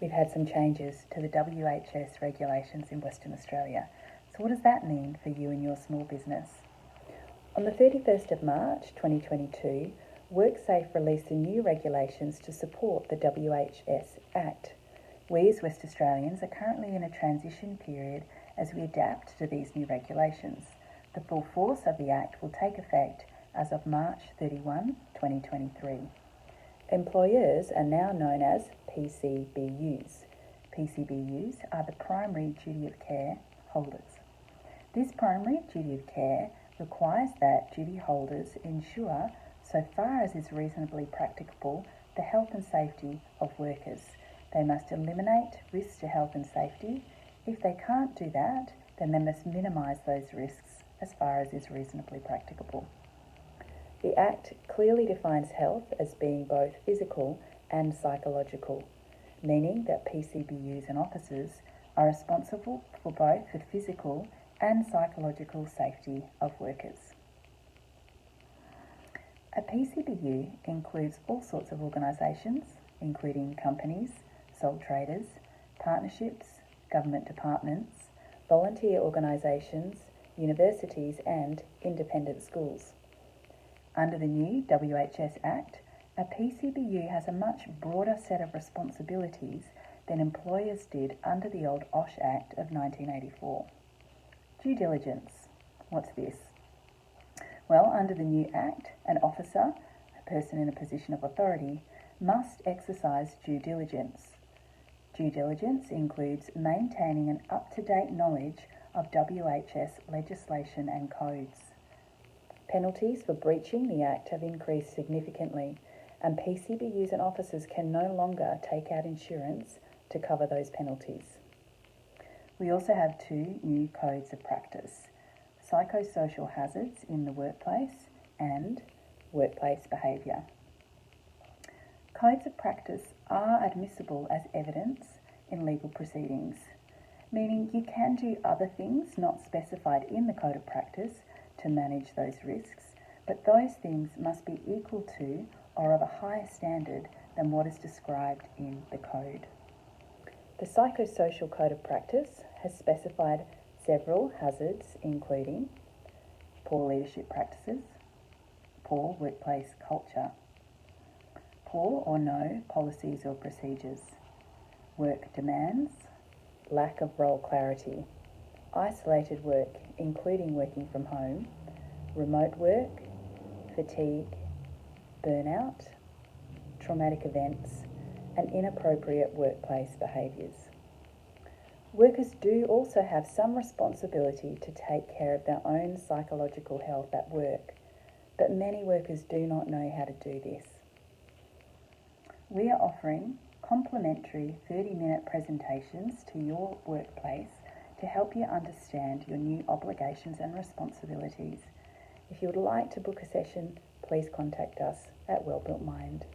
we've had some changes to the WHS regulations in Western Australia. So what does that mean for you and your small business? On the 31st of March 2022, WorkSafe released the new regulations to support the WHS Act. We as West Australians are currently in a transition period as we adapt to these new regulations. The full force of the Act will take effect as of March 31, 2023. Employers are now known as PCBUs. PCBUs are the primary duty of care holders. This primary duty of care requires that duty holders ensure, so far as is reasonably practicable, the health and safety of workers. They must eliminate risks to health and safety. If they can't do that, then they must minimise those risks as far as is reasonably practicable. The Act clearly defines health as being both physical and psychological, meaning that PCBUs and officers are responsible for both the physical and psychological safety of workers. A PCBU includes all sorts of organisations, including companies, sole traders, partnerships, government departments, volunteer organisations, universities and independent schools. Under the new WHS Act, a PCBU has a much broader set of responsibilities than employers did under the old OSH Act of 1984. Due diligence. What's this? Well, under the new Act, an officer, a person in a position of authority, must exercise due diligence. Due diligence includes maintaining an up-to-date knowledge of WHS legislation and codes. Penalties for breaching the Act have increased significantly, and PCBUs and officers can no longer take out insurance to cover those penalties. We also have two new codes of practice: psychosocial hazards in the workplace and workplace behaviour. Codes of practice are admissible as evidence in legal proceedings, meaning you can do other things not specified in the code of practice to manage those risks, but those things must be equal to or of a higher standard than what is described in the code. The Psychosocial Code of Practice has specified several hazards, including poor leadership practices, poor workplace culture, poor or no policies or procedures, work demands, lack of role clarity, isolated work, including working from home, remote work, fatigue, burnout, traumatic events, and inappropriate workplace behaviours. Workers do also have some responsibility to take care of their own psychological health at work, but many workers do not know how to do this. We are offering complimentary 30-minute presentations to your workplace to help you understand your new obligations and responsibilities. If you would like to book a session, please contact us at Wellbuilt Mind.